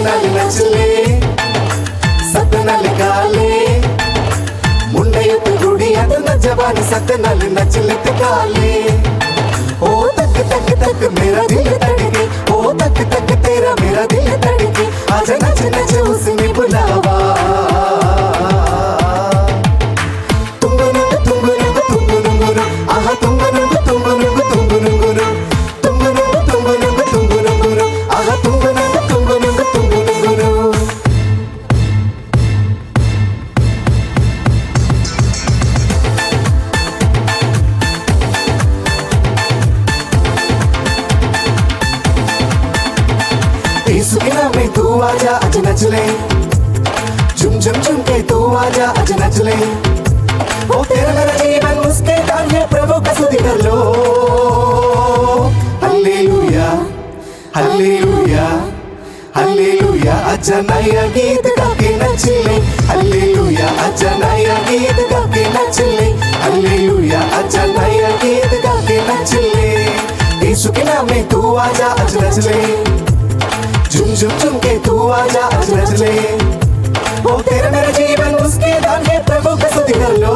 सतनाली नचले सतनाली गाले मुंडे युद्ध गुड़ी अदन जवानी सतनाली नचले गाले ओ तक तक तक मेरा दिल धड़के ओ तक तक तेरा मेरा दिल धड़के आजा नच नच उसने बुलावा में तू आजा आज नच ले झुम झुम झुम के तू आजा आज नच ले ओ तेरा मेरा जीवन उसके दान है प्रभु का स्तुति कर लो हालेलुया हालेलुया हालेलुया आजा नया गीत गा के नच ले हालेलुया आजा नया गीत गा के नच ले हालेलुया आजा नया गीत गा के नच ले यीशु के नाम में तू आजा आज नच ले झुम झुम झुम के तू आजा आज नच ले ओ तेरा मेरा जीवन उसके दान है प्रभु का स्तुति कर लो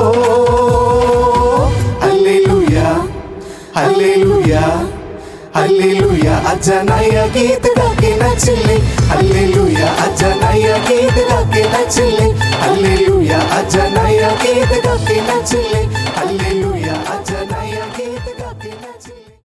हालेलुया हालेलुया हालेलुया आजा नया गीत गा के नच ले हालेलुया आजा नया गीत गा के नच ले हालेलुया आजा नया गीत गा के नच ले।